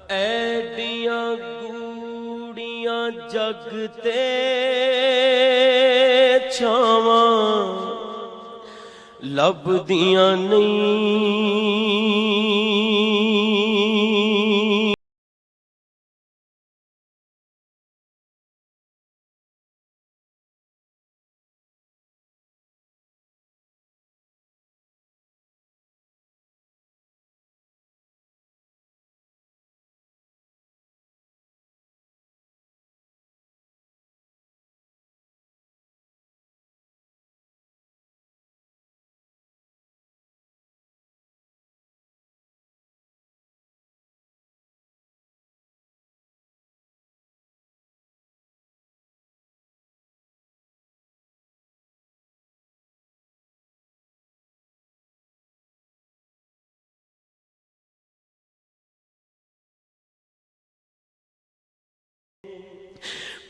ਐਡੀਆਂ ਗੂੜੀਆਂ ਜਗ ਤੇ ਛਾਵਾਂ ਲੱਭਦੀਆਂ ਨਹੀਂ।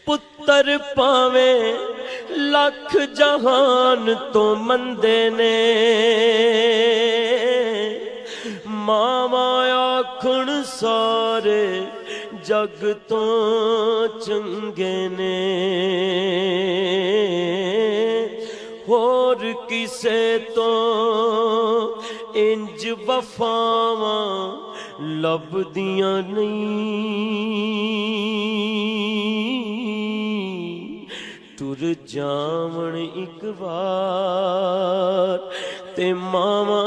पुत्र पावे लख जहान तो मंदे ने, मावा आखण सारे जग तो चंगे ने। होर किसे तो इंज वफावां लभदियां नहीं। टुर जावण एक बार ते मावा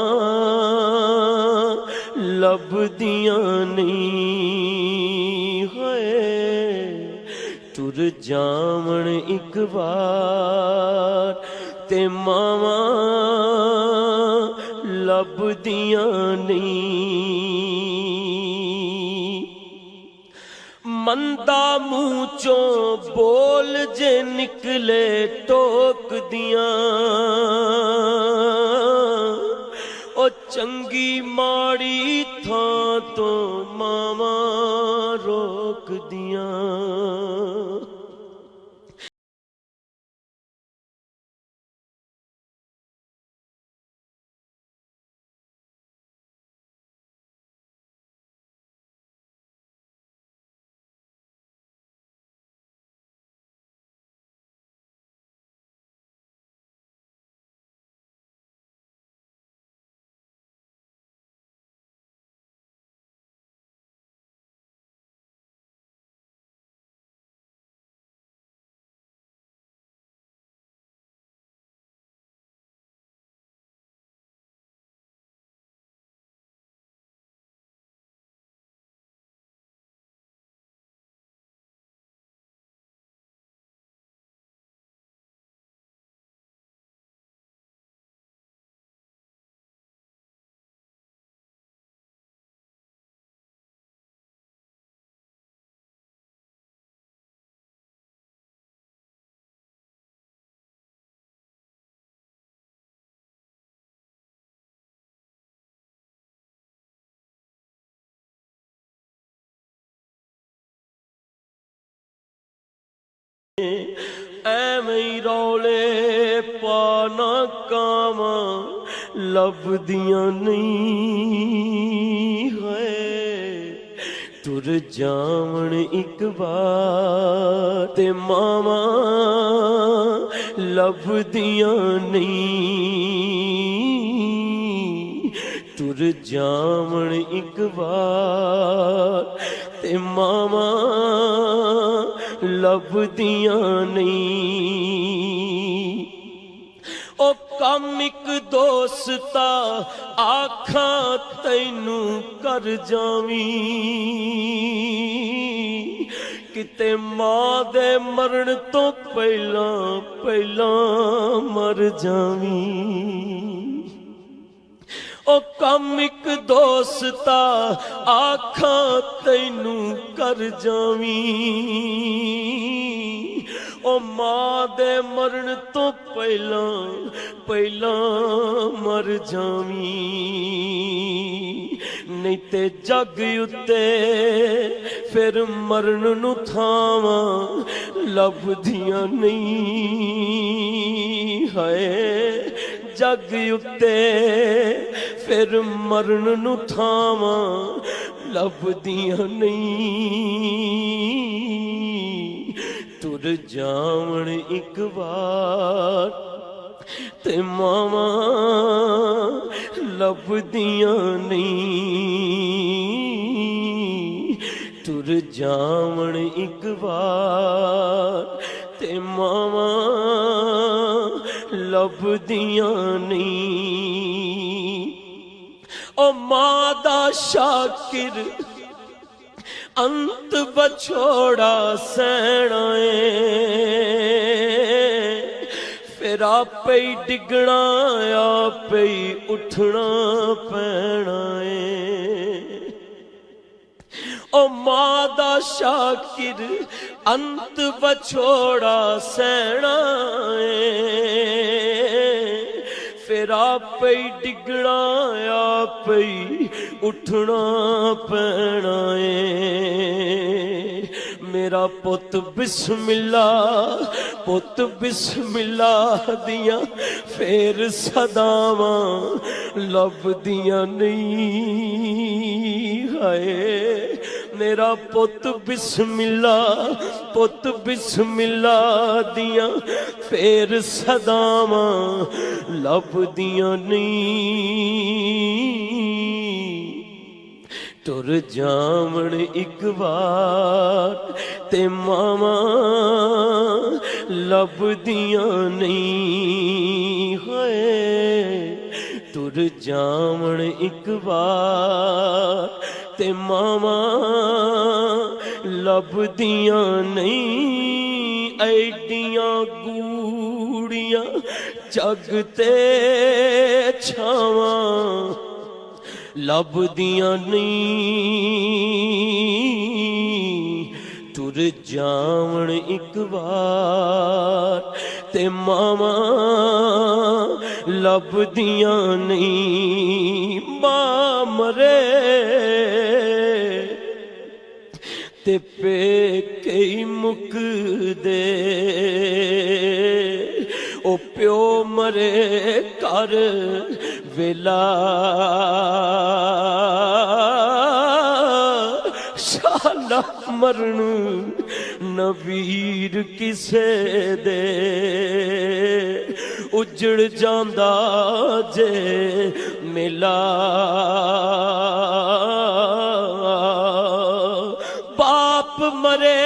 लभदियां नहीं। होए टुर जावण एक बार ते मावा लभदियां नहीं। मंदा मुँह चों बोल जे निकले टोक दियां, ओ चंगी माड़ी थां तो मावा रोक दियां। ਐਵੇਂ ਰੌਲੇ ਪਾਣਾ ਕਾਵਾਂ ਲੱਭਦੀਆਂ ਨਹੀਂ। ਹੈ ਤੁਰ ਜਾਵਣ ਇੱਕ ਵਾਰ ਤੇ ਮਾਵਾਂ ਲੱਭਦੀਆਂ ਨਹੀਂ। ਤੁਰ ਜਾਵਣ ਇੱਕ ਵਾਰ ਤੇ ਮਾਵਾਂ ਲੱਭਦੀਆਂ ਨਹੀਂ। ਉਹ ਕੰਮ ਇੱਕ ਦੋਸਤਾ ਆਖਾਂ ਤੈਨੂੰ ਕਰ ਜਾਵੀਂ, ਕਿਤੇ ਮਾਂ ਦੇ ਮਰਨ ਤੋਂ ਪਹਿਲਾਂ ਪਹਿਲਾਂ ਮਰ ਜਾਵੀਂ। ਉਹ ਕੰਮ ਇੱਕ ਦੋਸਤਾ ਆਖਾਂ ਤੈਨੂੰ ਕਰ ਜਾਵੀਂ, ਉਹ ਮਾਂ ਦੇ ਮਰਨ ਤੋਂ ਪਹਿਲਾਂ ਪਹਿਲਾਂ ਮਰ ਜਾਵੀਂ। ਨਹੀਂ ਤੇ ਜੱਗ ਉੱਤੇ ਫਿਰ ਮਰਨ ਨੂੰ ਥਾਵਾਂ ਲੱਭਦੀਆਂ ਨਹੀਂ। ਹਾਏ जग उत्ते फिर मरण नू थावां लभदियां नहीं। तुर जावण एक बार ते मावा लभदियां नहीं। तुर जावण एक बार ते मावा लभदियां नहीं। ओ मां दा शाकिर अंत बछोड़ा सैना फिर आपे ही डिगना आपे ही उठना पैना ओ मां दा शाकिर अंत बछोड़ा सहना फिर आपे ही डिगना आपे ही उठना पैना मेरा पुत बिस्मिल्ला दिया फिर सदावां लभदियां नहीं। हाय मेरा पुत बिस्मिल्ला दिया फिर सदावां लभदियां नहीं। तुर जावण एक बार ते मावा लभदियां नहीं। हाय तुर जावण एक बार ते मावा लभदियां नहीं। ऐडियां गूड़ियां जग ते छावां लभदियां नहीं। तुर जावण एक बार ते मावा लभदियां नहीं। मां मरे ते पेके ही मुकदे ओ प्यो मरे कर वेला शाला मरण नवीर किसे दे उजड़ जांदा जे मेला। बाप मरे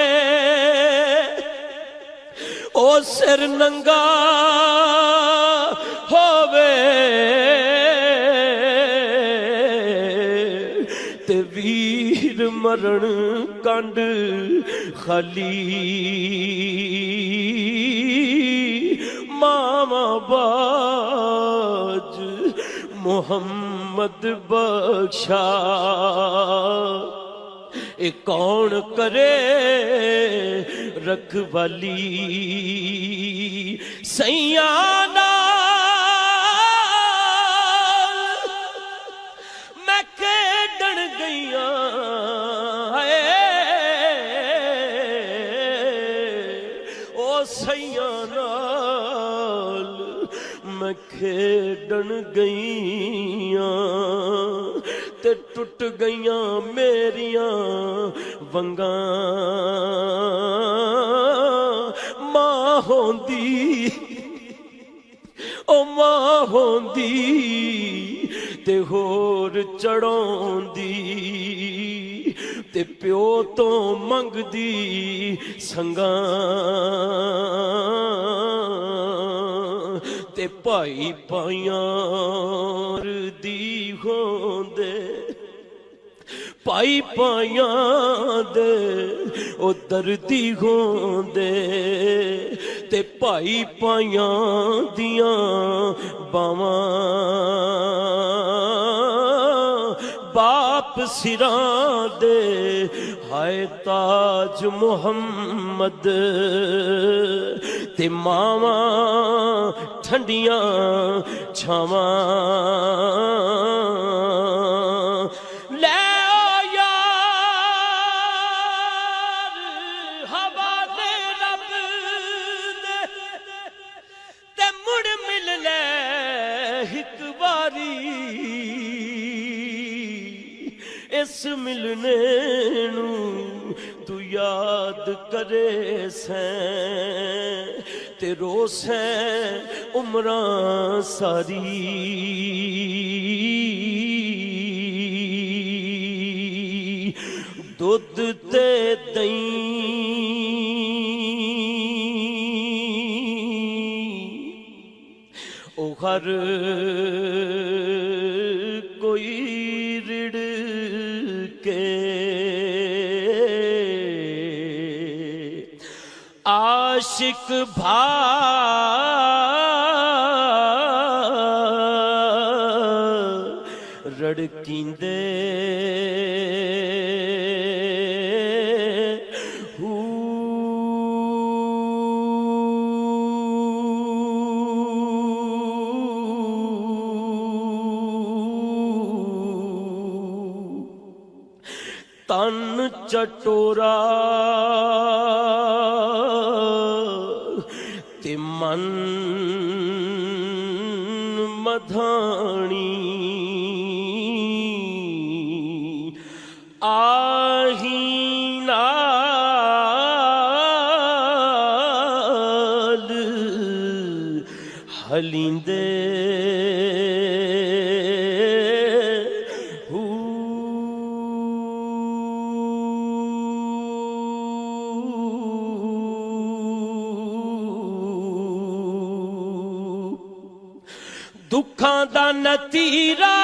ओ सिर नंगा होवे ते वीर मरण कंड खाली। मामा बाज मोहम्मद बख्शा ए कौन करे रखवाली। सैया मैं खेडन गईया ओ सैया नाल मैं खेडन गईया ते टुट गईया मेरिया वंगा। मां होंदी ओ मां होंदी ते होर चढ़ाउंदी ते प्यो तो मंगदी संगा। ते भाई भाइयां दी होंदे भाई भाइयां दे ओ दर्दी होंदे ते भाई भाइयां दियां बावां बाप सिरां दे। हाय ताज मुहम्मद ते मावा ठंडियां छावां। जिस मिलने नू तू याद करे सैं ते रोसैं उमरां सारी दुध ते दही ओ हर कोई रिड़ के आशिक भा रड़कींदे तन चटोरा ते मन मधानी आही नाल हलींदे दुखां दा नतीरा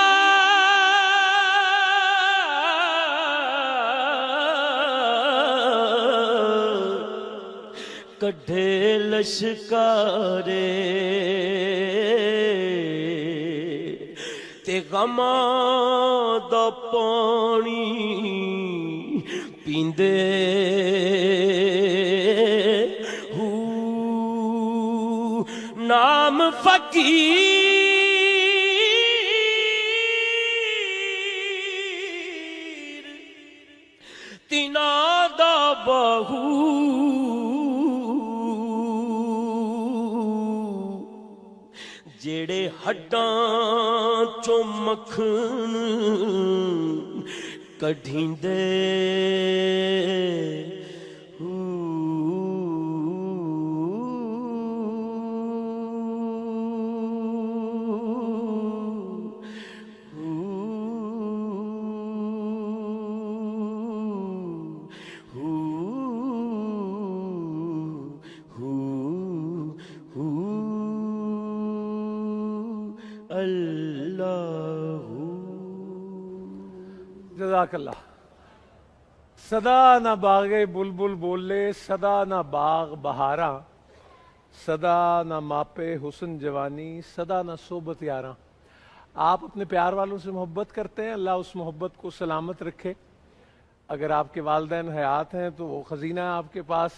कढ़े लश्कारे ते गमां दा पानी पींदे नाम फकीर तिना दा बहू जेड़े हड्डां चों मक्खन कढींदे जज़ाकल्लाह। सदा ना बागे बुलबुल बोले, सदा ना बाग बहारा, सदा ना मापे हुस्न जवानी, सदा ना सोबत यारा। आप अपने प्यार वालों से मोहब्बत करते हैं, अल्लाह उस मोहब्बत को सलामत रखे। अगर आपके वालिदैन हयात हैं तो वो खजीना है आपके पास,